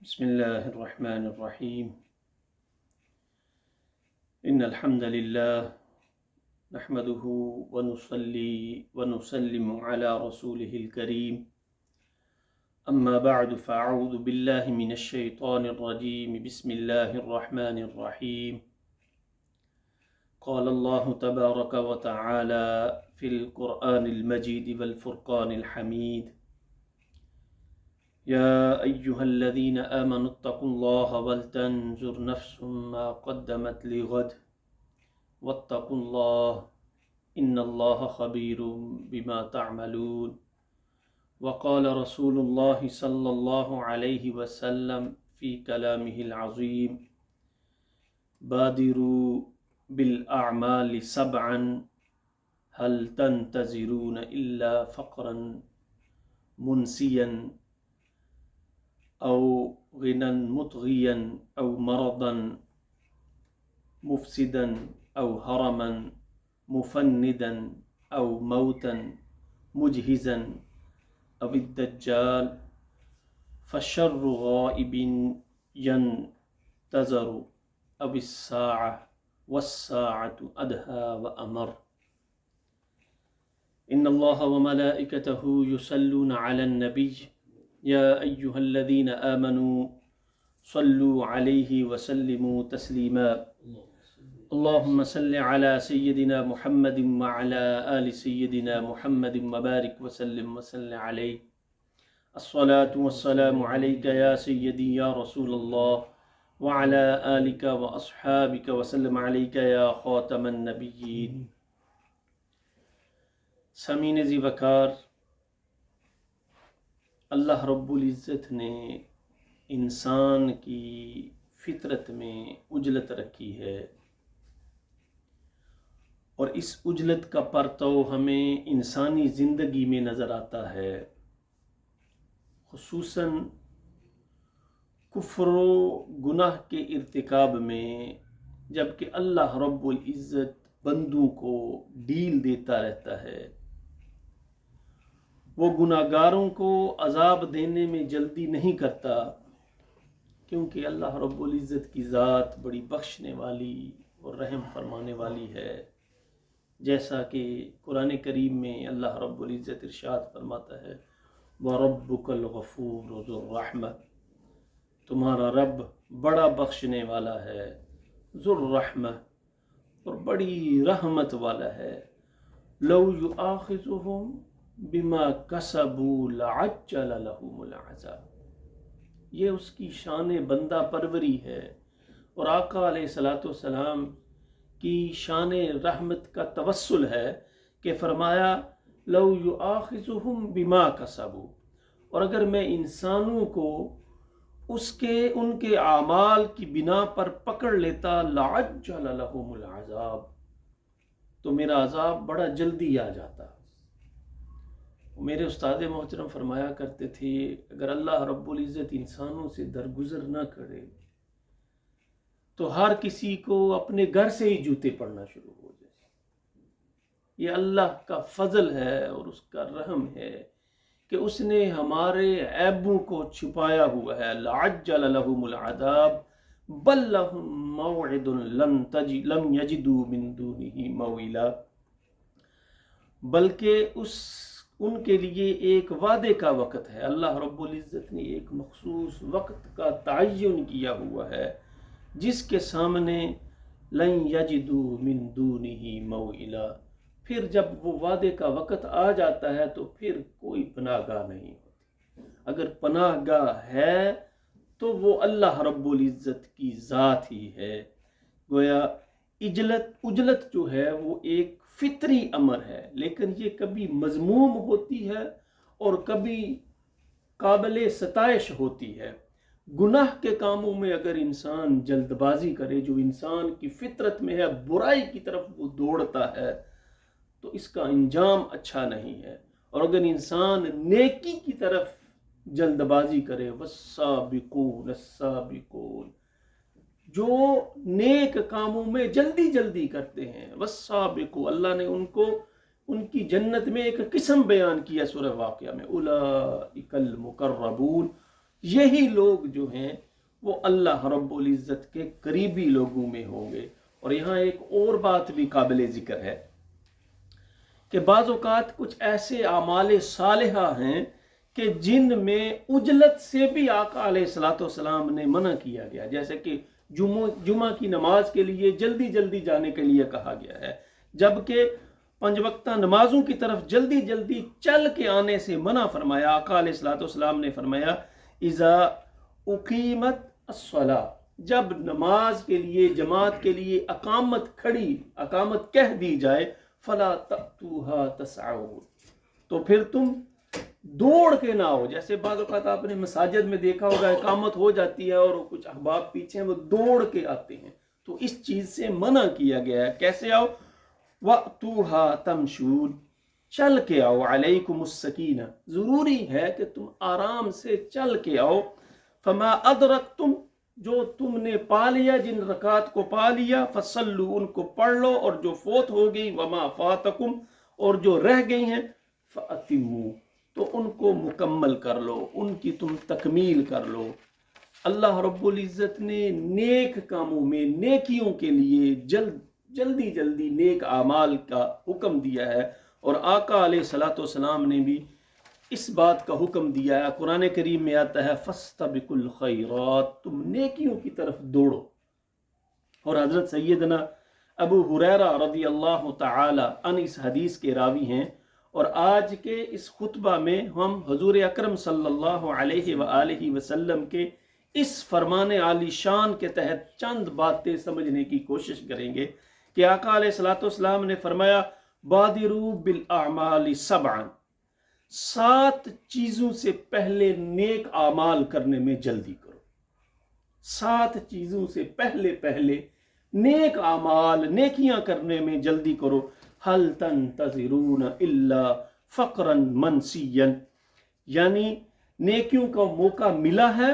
بسم الله الرحمن الرحيم. إن الحمد لله نحمده ونصلي ونسلم على رسوله الكريم. أما بعد فأعوذ بالله من الشيطان الرجيم. بسم الله الرحمن الرحيم. قال الله تبارك وتعالى في القرآن المجيد والفرقان الحميد: يا أيها الذين آمنوا اتقوا الله ولتنظر نفس ما قدمت لغد واتقوا الله إن الله خبير بما تعملون. وقال رسول الله صلى الله عليه وسلم في كلامه العظيم: بادروا بالأعمال سبعا هل تنتظرون إلا فقرا منسيا أو غنى مطغيا أو مرضا مفسدا أو هرما مفندا أو موتا مجهزا أو الدجال، فالشر غائب ينتظر أو الساعة والساعة أدهى وأمر. إن الله وملائكته يصلون على النبي يا أيها الذين آمنوا صلوا عليه وسلموا تسليما. اللهم صل على سيدنا محمد وعلى آل سيدنا محمد وبارك وسلم عليه. الصلاة والسلام عليك يا سيدي يا رسول الله وعلى آلك وأصحابك وسلم عليك يا خاتم النبيين. سامعین ذی وقار، اللہ رب العزت نے انسان کی فطرت میں عجلت رکھی ہے، اور اس عجلت کا پرتو ہمیں انسانی زندگی میں نظر آتا ہے، خصوصاً کفر و گناہ کے ارتکاب میں، جبکہ اللہ رب العزت بندوں کو ڈیل دیتا رہتا ہے، وہ گناہگاروں کو عذاب دینے میں جلدی نہیں کرتا، کیونکہ اللہ رب العزت کی ذات بڑی بخشنے والی اور رحم فرمانے والی ہے، جیسا کہ قرآن کریم میں اللہ رب العزت ارشاد فرماتا ہے: وَرَبُّكَ الْغَفُورُ ذُو الرَّحْمَةِ، تمہارا رب بڑا بخشنے والا ہے، ذو الرحمہ، اور بڑی رحمت والا ہے۔ لَوْ يُؤَاخِذُهُمْ بِمَا كَسَبُوا لَعَجَّلَ لَهُمُ الْعَذَابَ، یہ اس کی شان بندہ پروری ہے، اور آقا علیہ الصلوۃ والسلام کی شان رحمت کا توسل ہے کہ فرمایا: لَوْ يُؤَاخِذُهُمْ بِمَا كَسَبُوا، اور اگر میں انسانوں کو ان کے اعمال کی بنا پر پکڑ لیتا، لَعَجَّلَ لَهُمُ الْعَذَابَ، تو میرا عذاب بڑا جلدی آ جاتا۔ میرے استاد محترم فرمایا کرتے تھے، اگر اللہ رب العزت انسانوں سے درگزر نہ کرے تو ہر کسی کو اپنے گھر سے ہی جوتے پڑنا شروع ہو جائے۔ یہ اللہ کا فضل ہے اور اس کا رحم ہے کہ اس نے ہمارے عیبوں کو چھپایا ہوا ہے۔ لَعَجَّلَ لَهُمُ الْعَذَابَ بَلْ لَهُم مَّوْعِدٌ لَّمْ يَجِدُوا مِن دُونِهِ مَوْئِلًا، بلکہ ان کے لیے ایک وعدے کا وقت ہے۔ اللہ رب العزت نے ایک مخصوص وقت کا تعین کیا ہوا ہے جس کے سامنے لن یجدوا من دونہ موئلا، پھر جب وہ وعدے کا وقت آ جاتا ہے تو پھر کوئی پناہ گاہ نہیں ہوتی۔ اگر پناہ گاہ ہے تو وہ اللہ رب العزت کی ذات ہی ہے۔ گویا عجلت جو ہے وہ ایک فطری امر ہے، لیکن یہ کبھی مذموم ہوتی ہے اور کبھی قابل ستائش ہوتی ہے۔ گناہ کے کاموں میں اگر انسان جلد بازی کرے، جو انسان کی فطرت میں ہے، برائی کی طرف وہ دوڑتا ہے، تو اس کا انجام اچھا نہیں ہے۔ اور اگر انسان نیکی کی طرف جلد بازی کرے، والسابقون السابقون، جو نیک کاموں میں جلدی کرتے ہیں، والسابقو، اللہ نے ان کی جنت میں ایک قسم بیان کیا سورہ واقعہ میں: اولئک المقربون، یہی لوگ جو ہیں وہ اللہ رب العزت کے قریبی لوگوں میں ہوں گے۔ اور یہاں ایک اور بات بھی قابل ذکر ہے کہ بعض اوقات کچھ ایسے اعمال صالحہ ہیں کہ جن میں عجلت سے بھی آقا علیہ الصلوۃ والسلام نے منع کیا گیا، جیسے کہ جمعہ کی نماز کے لیے جلدی جلدی جانے کے لیے کہا گیا ہے، جبکہ 5 وقتہ نمازوں کی طرف جلدی جلدی چل کے آنے سے منع فرمایا۔ آقا علیہ الصلوۃ والسلام نے فرمایا اذا اقیمت الصلاۃ، جب نماز کے لیے جماعت کے لیے اقامت کہہ دی جائے، فلا تأتوها تسعون، تو پھر تم دوڑ کے نہ ہو۔ جیسے بعض اوقات آپ نے مساجد میں دیکھا ہوگا اقامت ہو جاتی ہے اور کچھ احباب پیچھے ہیں وہ دوڑ کے آتے ہیں، تو اس چیز سے منع کیا گیا ہے۔ کیسے آؤ؟ وَأْتُوهَا تَمْشُونَ، چل کے آؤ، علیکم السکینہ، ضروری ہے کہ تم آرام سے چل کے آؤ۔ فما ادرکتم، جو تم نے پا لیا، جن رکعات کو پا لیا، فصلوا، ان کو پڑھ لو، اور جو فوت ہو گئی، وما فاتکم، اور جو رہ گئی ہیں، فاتموا، تو ان کو مکمل کر لو، ان کی تم تکمیل کر لو۔ اللہ رب العزت نے نیک کاموں میں، نیکیوں کے لیے جلدی جلدی نیک اعمال کا حکم دیا ہے، اور آقا علیہ الصلوۃ والسلام نے بھی اس بات کا حکم دیا ہے۔ قرآن کریم میں آتا ہے فاستبقوا الخیرات، تم نیکیوں کی طرف دوڑو۔ اور حضرت سیدنا ابو ہریرہ رضی اللہ تعالی عنہ اس حدیث کے راوی ہیں، اور آج کے اس خطبہ میں ہم حضور اکرم صلی اللہ علیہ وآلہ وسلم کے اس فرمان عالی شان کے تحت چند باتیں سمجھنے کی کوشش کریں گے کہ آقا علیہ الصلوۃ والسلام نے فرمایا بادروا بالاعمال سبعا، 7 چیزوں سے پہلے نیک اعمال کرنے میں جلدی کرو۔ 7 چیزوں سے پہلے نیک اعمال، نیکیاں کرنے میں جلدی کرو۔ هل تنتظرون الا فقرا منسیا، یعنی نیکیوں کا موقع ملا ہے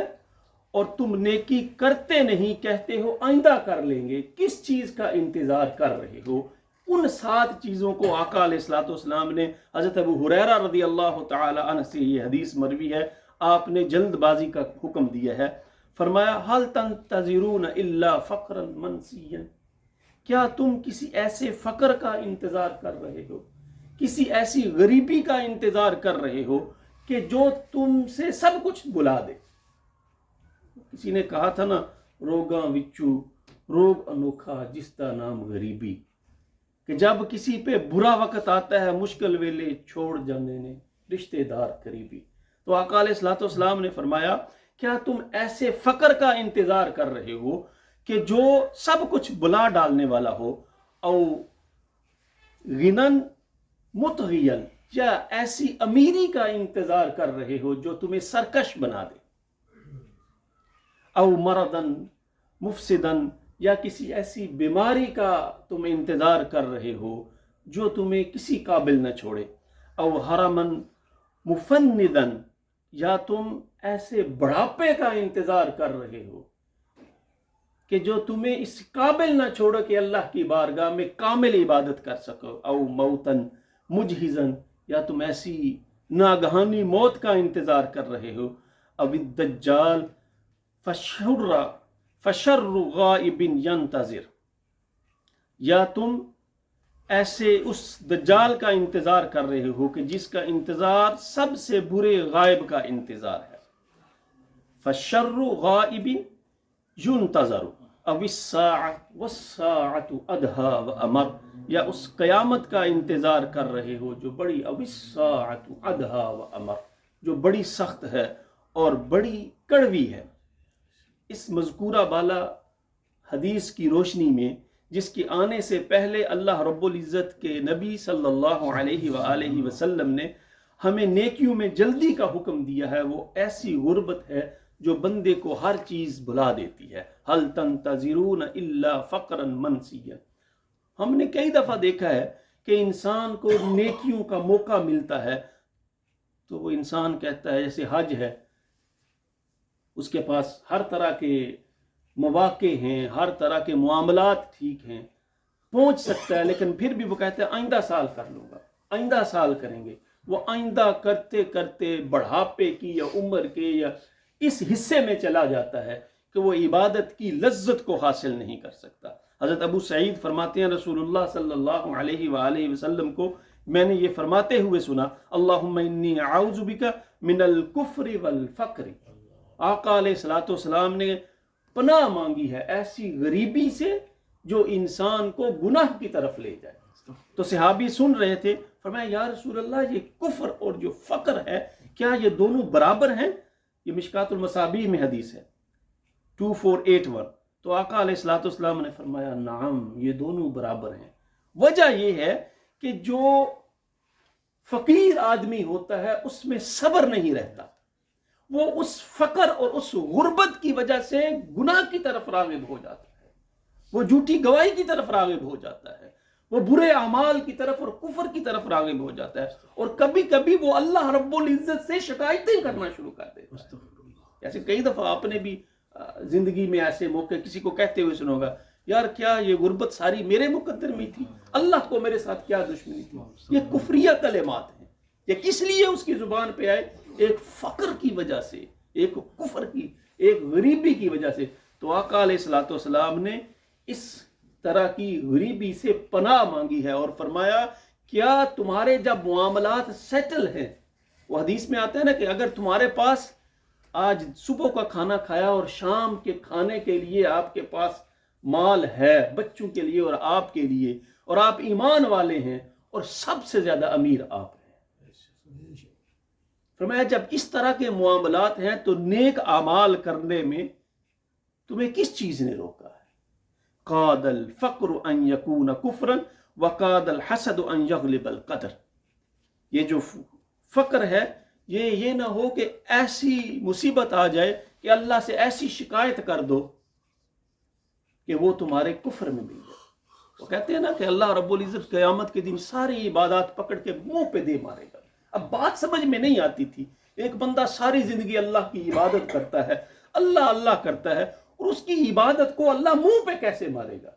اور تم نیکی کرتے نہیں، کہتے ہو آئندہ کر لیں گے، کس چیز کا انتظار کر رہے ہو؟ ان 7 چیزوں کو آقا علیہ الصلوۃ والسلام نے، حضرت ابو ہریرہ رضی اللہ تعالی عنہ سے یہ حدیث مروی ہے، آپ نے جلد بازی کا حکم دیا ہے۔ فرمایا هل تنتظرون الا فقرا منسیا، کیا تم کسی ایسے فقر کا انتظار کر رہے ہو، کسی ایسی غریبی کا انتظار کر رہے ہو کہ جو تم سے سب کچھ بلا دے؟ کسی نے کہا تھا نا، روگاں وچو روگ انوکھا جس کا نام غریبی، کہ جب کسی پہ برا وقت آتا ہے، مشکل ویلے چھوڑ جانے نے رشتہ دار قریبی۔ تو آقا علیہ الصلوۃ والسلام نے فرمایا کیا تم ایسے فقر کا انتظار کر رہے ہو کہ جو سب کچھ بلا ڈالنے والا ہو، او غنن متغین، یا ایسی امیری کا انتظار کر رہے ہو جو تمہیں سرکش بنا دے، او مردن مفسدن، یا کسی ایسی بیماری کا تم انتظار کر رہے ہو جو تمہیں کسی قابل نہ چھوڑے، او حرمن مفندن، یا تم ایسے بڑھاپے کا انتظار کر رہے ہو کہ جو تمہیں اس قابل نہ چھوڑو کہ اللہ کی بارگاہ میں کامل عبادت کر سکو، او موتن مجہزن، یا تم ایسی ناگہانی موت کا انتظار کر رہے ہو، او الدجال فشر غائب ینتظر، یا تم ایسے اس دجال کا انتظار کر رہے ہو کہ جس کا انتظار سب سے برے غائب کا انتظار ہے۔ فشر غائب ینتظر، او الساعۃ والساعۃ ادھا وامر، یا اس قیامت کا انتظار کر رہے ہو جو بڑی، او الساعۃ ادھا وامر، جو بڑی سخت ہے اور بڑی کڑوی ہے۔ اس مذکورہ بالا حدیث کی روشنی میں، جس کے آنے سے پہلے اللہ رب العزت کے نبی صلی اللہ علیہ وآلہ وسلم نے ہمیں نیکیوں میں جلدی کا حکم دیا ہے، وہ ایسی غربت ہے جو بندے کو ہر چیز بھلا دیتی ہے۔ هل تنتظرون الا فقرا منسیا، ہم نے کئی دفعہ دیکھا ہے کہ انسان کو نیکیوں کا موقع ملتا ہے تو وہ انسان کہتا ہے، جیسے حج ہے، اس کے پاس ہر طرح کے مواقع ہیں، ہر طرح کے معاملات ٹھیک ہیں، پہنچ سکتا ہے، لیکن پھر بھی وہ کہتے ہیں آئندہ سال کر لوں گا، آئندہ سال کریں گے۔ وہ آئندہ کرتے کرتے بڑھاپے کی یا عمر کے یا اس حصے میں چلا جاتا ہے کہ وہ عبادت کی لذت کو حاصل نہیں کر سکتا۔ حضرت ابو سعید فرماتے ہیں رسول اللہ صلی اللہ علیہ وآلہ وسلم کو میں نے یہ فرماتے ہوئے سنا، اللہم انی اعوذ بک من الکفر والفقر۔ آقا علیہ الصلوۃ والسلام نے پناہ مانگی ہے ایسی غریبی سے جو انسان کو گناہ کی طرف لے جائے۔ تو صحابی سن رہے تھے، فرمایا یا رسول اللہ یہ کفر اور جو فقر ہے کیا یہ دونوں برابر ہیں؟ یہ مشکات المصابیح میں حدیث ہے 2481۔ تو آقا علیہ الصلوۃ والسلام نے فرمایا نعم یہ دونوں برابر ہیں۔ وجہ یہ ہے کہ جو فقیر آدمی ہوتا ہے اس میں صبر نہیں رہتا، وہ اس فقر اور اس غربت کی وجہ سے گناہ کی طرف راغب ہو جاتا ہے، وہ جھوٹی گواہی کی طرف راغب ہو جاتا ہے، وہ برے اعمال کی طرف اور کفر کی طرف راغب ہو جاتا ہے، اور کبھی کبھی وہ اللہ رب العزت سے شکایتیں کرنا شروع کر دیتا ہے۔ ایسے کئی دفعہ آپ نے بھی زندگی میں ایسے موقع کسی کو کہتے ہوئے سنو گا، یار کیا یہ غربت ساری میرے مقدر میں تھی؟ اللہ کو میرے ساتھ کیا دشمنی تھی؟ یہ کفریہ کلمات ہیں۔ یہ کس لیے اس کی زبان پہ آئے؟ ایک فقر کی وجہ سے، ایک کفر کی، ایک غریبی کی وجہ سے۔ تو آقا علیہ الصلوۃ والسلام نے اس طرح کی غریبی سے پناہ مانگی ہے اور فرمایا کیا تمہارے جب معاملات سیٹل ہیں، وہ حدیث میں آتا ہے نا کہ اگر تمہارے پاس آج صبح کا کھانا کھایا اور شام کے کھانے کے لیے آپ کے پاس مال ہے بچوں کے لیے اور آپ کے لیے، اور آپ ایمان والے ہیں اور سب سے زیادہ امیر آپ ہیں، فرمایا جب اس طرح کے معاملات ہیں تو نیک اعمال کرنے میں تمہیں کس چیز نے روکا ہے؟ قاد الفقر ان یکون کفرا وقاد الحسد ان یغلب القدر۔ یہ جو فقر ہے یہ نہ ہو کہ ایسی مصیبت آ جائے کہ اللہ سے ایسی شکایت کر دو کہ وہ تمہارے کفر میں مل جائے۔ وہ کہتے ہیں نا کہ اللہ رب العزت قیامت کے دن ساری عبادات پکڑ کے منہ پہ دے مارے گا۔ اب بات سمجھ میں نہیں آتی تھی، ایک بندہ ساری زندگی اللہ کی عبادت کرتا ہے، اللہ اللہ کرتا ہے، اور اس کی عبادت کو اللہ منہ پہ کیسے مارے گا؟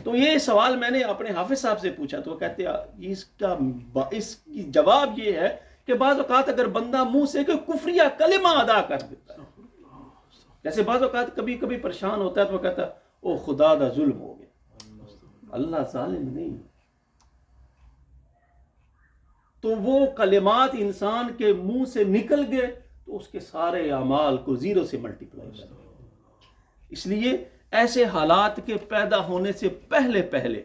تو یہ سوال میں نے اپنے حافظ صاحب سے پوچھا تو وہ کہتے ہیں اس کی جواب یہ ہے کہ بعض اوقات اگر بندہ منہ سے کوئی کفریہ کلمہ ادا کر دیتا ہے، جیسے بعض اوقات کبھی کبھی پریشان ہوتا ہے تو وہ کہتا ہے او خدا دا ظلم ہو گیا، اللہ ظالم نہیں۔ تو وہ کلمات انسان کے منہ سے نکل گئے تو اس کے سارے اعمال کو زیرو سے ملٹیپلائی کر دیا۔ اس لیے ایسے حالات کے پیدا ہونے سے پہلے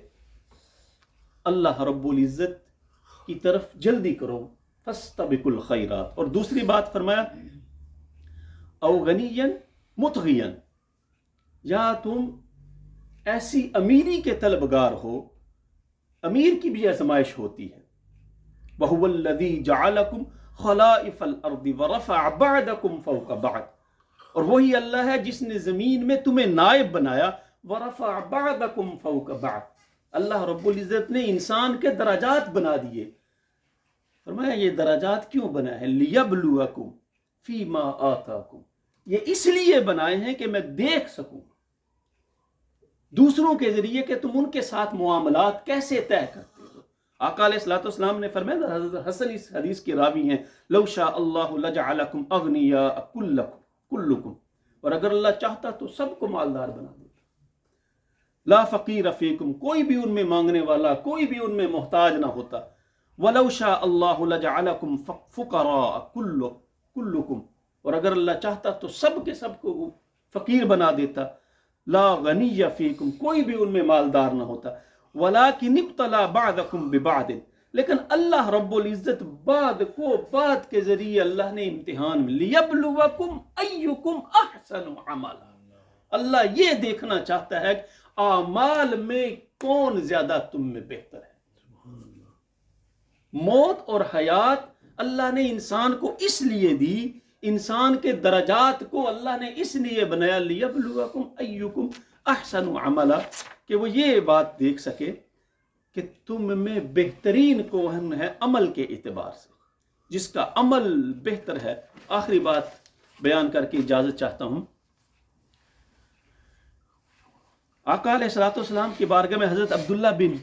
اللہ رب العزت کی طرف جلدی کرو، فاستبقوا الخیرات۔ اور دوسری بات فرمایا او غنیا مطغیا، یا تم ایسی امیری کے طلبگار ہو، امیر کی بھی آزمائش ہوتی ہے، وَهُوَ الَّذِي جَعَلَكُمْ خَلَائِفَ الْأَرْضِ وَرَفَعَ بَعْدَكُمْ فَوْقَ بَعْدٍ، اور وہی اللہ ہے جس نے زمین میں تمہیں نائب بنایا، وَرَفَعَ بَعْدَكُمْ فَوْقَ بَعْدٍ، اللہ رب العزت نے انسان کے درجات بنا دیے۔ فرمایا یہ درجات کیوں بنا ہے؟ لِيَبْلُوَكُمْ فِي مَا آتَاكُمْ، یہ اس لیے بنائے ہیں کہ میں دیکھ سکوں دوسروں کے ذریعے کہ تم ان کے ساتھ معاملات کیسے طے کرتے ہو۔ آقا علیہ الصلوۃ والسلام نے فرمایا، حضرت حسن اس حدیث کے راوی ہیں، لو شاء اللہ لجعلکم اغنیاء کلکم، اور اگر اللہ چاہتا تو سب کو مالدار بنا دیتا، لا فقیر فیکم، کوئی بھی ان میں مانگنے والا، کوئی بھی ان میں محتاج نہ ہوتا، ولو شاء اللہ لجعلکم فقراء کلکم، اور اگر اللہ چاہتا تو سب کے سب کو فقیر بنا دیتا، لا غنی فیکم، کوئی بھی ان میں مالدار نہ ہوتا، ولیکن ابتلا بعضکم ببعض، لیکن اللہ رب العزت بعد کو بعد کے ذریعے اللہ نے امتحان میں، لیبلوکم ایکم احسن عملا، اللہ یہ دیکھنا چاہتا ہے کہ اعمال میں کون زیادہ تم میں بہتر ہے۔ موت اور حیات اللہ نے انسان کو اس لیے دی، انسان کے درجات کو اللہ نے اس لیے بنایا، لیبلوکم ایکم احسن عملا، کہ وہ یہ بات دیکھ سکے کہ تم میں بہترین کون ہے عمل کے اعتبار سے، جس کا عمل بہتر ہے۔ آخری بات بیان کر کے اجازت چاہتا ہوں۔ آقا علیہ الصلوۃ والسلام کی بارگاہ میں حضرت عبداللہ بن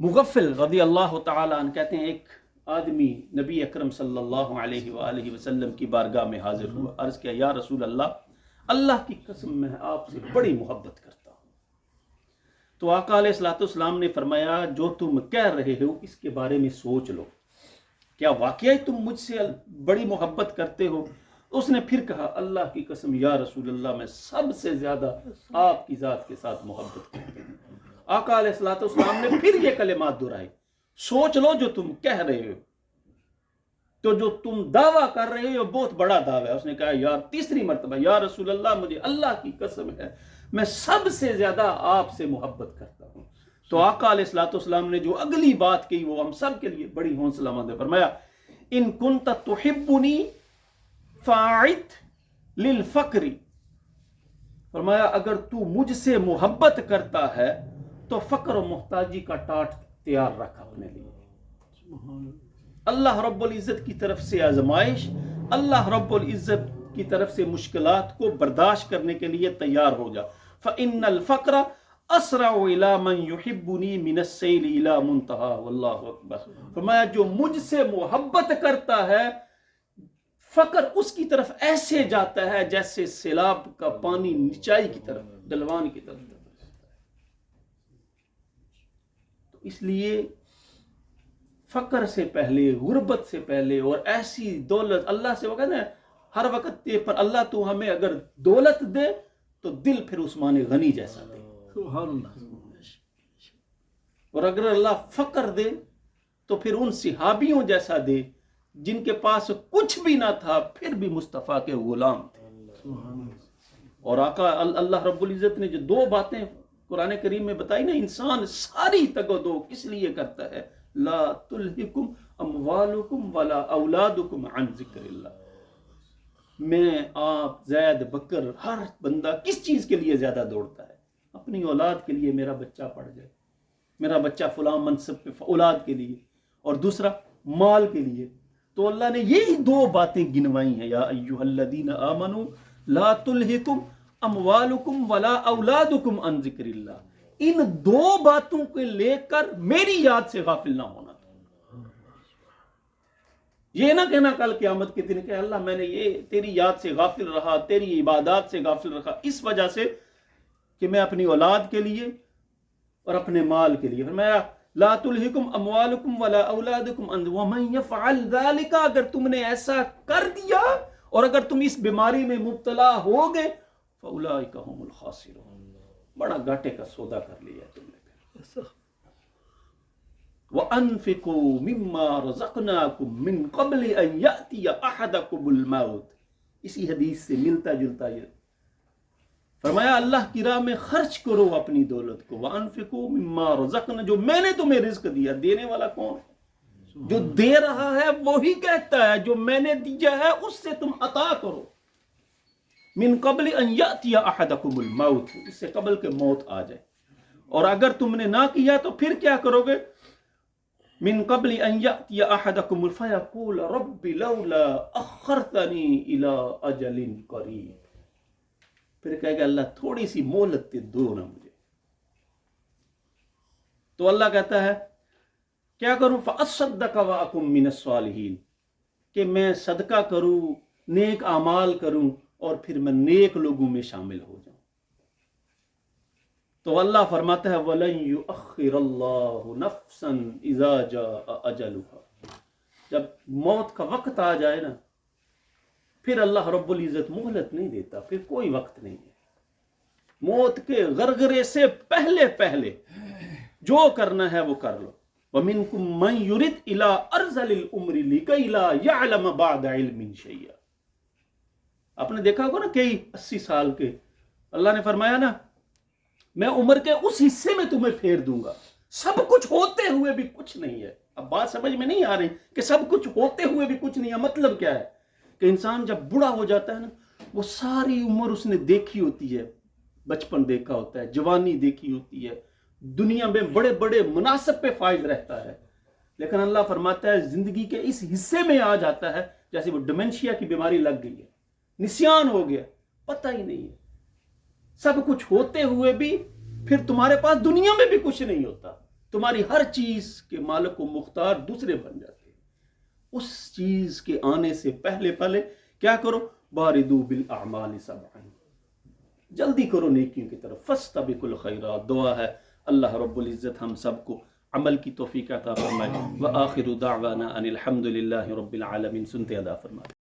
مغفل رضی اللہ تعالی عنہ کہتے ہیں ایک آدمی نبی اکرم صلی اللہ علیہ وآلہ وسلم کی بارگاہ میں حاضر ہوا، عرض کیا یا رسول اللہ کی قسم میں آپ سے بڑی محبت کرتا ہوں۔ تو آقا علیہ الصلوۃ والسلام نے فرمایا جو تم کہہ رہے ہو اس کے بارے میں سوچ لو، کیا واقعی تم مجھ سے بڑی محبت کرتے ہو؟ اس نے پھر کہا اللہ کی قسم یا رسول اللہ میں سب سے زیادہ آپ کی ذات کے ساتھ محبت کرتا ہوں۔ آقا علیہ الصلوۃ والسلام نے پھر یہ کلمات دہرائے، سوچ لو جو تم کہہ رہے ہو، تو جو تم دعویٰ کر رہے ہو بہت بڑا دعویٰ ہے۔ اس نے کہا یا تیسری مرتبہ یا رسول اللہ مجھے اللہ کی قسم ہے میں سب سے زیادہ آپ سے محبت کرتا ہوں۔ تو آقا علیہ الصلوۃ والسلام نے جو اگلی بات کہی وہ ہم سب کے لیے بڑی حوصلہ مند ہے۔ فرمایا ان کنت تحبنی فاعد للفقر، فرمایا اگر تو مجھ سے محبت کرتا ہے تو فقر و محتاجی کا ٹاٹ تیار رکھ اپنے لیے۔ اللہ رب العزت کی طرف سے آزمائش، اللہ رب العزت کی طرف سے مشکلات کو برداشت کرنے کے لیے تیار ہو جا۔ فإن الفقر اسرع الى من يحبني من السيل الى منتهى واللہ اکبر۔ فرمایا جو مجھ سے محبت کرتا ہے فقر اس کی طرف ایسے جاتا ہے جیسے سیلاب کا پانی نچائی کی طرف، ڈلوان کی طرف۔ تو اس لیے فقر سے پہلے، غربت سے پہلے اور ایسی دولت اللہ سے، وہ کہتے ہیں ہر وقت پر اللہ تو ہمیں اگر دولت دے تو دل پھر عثمان غنی جیسا دے، سبحان اللہ، اور اگر اللہ فقر دے تو پھر ان صحابیوں جیسا دے جن کے پاس کچھ بھی نہ تھا پھر بھی مصطفیٰ کے غلام تھے۔ اور آقا اللہ رب العزت نے جو دو باتیں قرآن کریم میں بتائی نا، انسان ساری تگ و دو کس لیے کرتا ہے، لا تلہکم اموالکم ولا اولادکم عن ذکر اللہ۔ میں، آپ، زید، بکر، ہر بندہ کس چیز کے لیے زیادہ دوڑتا ہے؟ اپنی اولاد کے لیے، میرا بچہ پڑھ جائے، میرا بچہ فلاں منصب پہ، اولاد کے لیے، اور دوسرا مال کے لیے۔ تو اللہ نے یہی دو باتیں گنوائی ہیں، یا ایھا الذین آمنوا لا تلہکم اموالکم ولا اولادکم عن ذکر اللہ۔ ان دو باتوں کو لے کر میری یاد سے غافل نہ ہونا تھا۔ یہ نہ کہنا کل قیامت کے دن کہ اللہ میں نے یہ تیری یاد سے غافل رہا، تیری عبادات سے غافل رہا اس وجہ سے کہ میں اپنی اولاد کے لیے اور اپنے مال کے لیے۔ فرمایا لا تلہکم اموالکم ولا اولادکم عن ومن یفعل ذلک، اگر تم نے ایسا کر دیا اور اگر تم اس بیماری میں مبتلا ہو گئے فاولئک هم الخاسرون، بڑا گھاٹے کا سودا کر لیا تم نے۔ وَأَنفِقُوا مِمَّا رَزَقْنَاكُم مِّن قَبْلِ أَن يَأْتِيَ أَحَدَكُمُ الْمَوْتُ، اسی حدیث سے ملتا جلتا یہ فرمایا اللہ کی راہ میں خرچ کرو اپنی دولت کو۔ وَأَنفِقُوا مِمَّا رَزَقْنَا، جو میں نے تمہیں رزق دیا، دینے والا کون ہے؟ جو دے رہا ہے وہی کہتا ہے جو میں نے دیا ہے اس سے تم عطا کرو۔ من قبل ان یأتی احدکم الموت، اس سے قبل کہ موت آ جائے۔ اور اگر تم نے نہ کیا تو پھر کیا کرو گے؟ من قبل ان یأتی احدکم فیقول رب لولا اخرتنی الى اجل قریب، پھر کہے گا اللہ تھوڑی سی مہلت دو نا مجھے۔ تو اللہ کہتا ہے کیا کروں؟ فاصدق واکن من الصالحین، کہ میں صدقہ کروں، نیک اعمال کروں اور پھر میں نیک لوگوں میں شامل ہو جاؤں۔ تو اللہ فرماتا ہے وَلَن يُؤَخِّرَ اللَّهُ نَفْسًا إِذَا جَاءَ أَجَلُهَا، جب موت کا وقت آ جائے نا پھر اللہ رب العزت مہلت نہیں دیتا، پھر کوئی وقت نہیں ہے۔ موت کے غرغرے سے پہلے پہلے جو کرنا ہے وہ کر لو۔ وَمِنْكُمْ مَنْ يُرِدْ إِلَىٰ أَرْذَلِ الْعُمْرِ لِكَيْ لَا يَعْلَمَ بَعْدَ عِلْمٍ شَيْئًا۔ آپ نے دیکھا ہوگا نا کئی 80 سال کے، اللہ نے فرمایا نا میں عمر کے اس حصے میں تمہیں پھیر دوں گا، سب کچھ ہوتے ہوئے بھی کچھ نہیں ہے۔ اب بات سمجھ میں نہیں آ رہی کہ سب کچھ ہوتے ہوئے بھی کچھ نہیں ہے، مطلب کیا ہے کہ انسان جب بوڑھا ہو جاتا ہے نا وہ ساری عمر اس نے دیکھی ہوتی ہے، بچپن دیکھا ہوتا ہے، جوانی دیکھی ہوتی ہے، دنیا میں بڑے بڑے مناصب پہ فائز رہتا ہے، لیکن اللہ فرماتا ہے زندگی کے اس حصے میں آ جاتا ہے جیسے وہ ڈیمنشیا کی بیماری لگ گئی ہے، نسیان ہو گیا، پتہ ہی نہیں ہے، سب کچھ ہوتے ہوئے بھی پھر تمہارے پاس دنیا میں بھی کچھ نہیں ہوتا، تمہاری ہر چیز کے مالک و مختار دوسرے بن جاتے ہیں۔ اس چیز کے آنے سے پہلے کیا کرو؟ باردو بالاعمال سبعا، جلدی کرو نیکیوں کی طرف، فاستبقوا الخیرات۔ دعا ہے اللہ رب العزت ہم سب کو عمل کی توفیق عطا فرمائے۔ وآخر دعوانا ان الحمد للہ رب العالمین۔ سنتے ادا فرمائے۔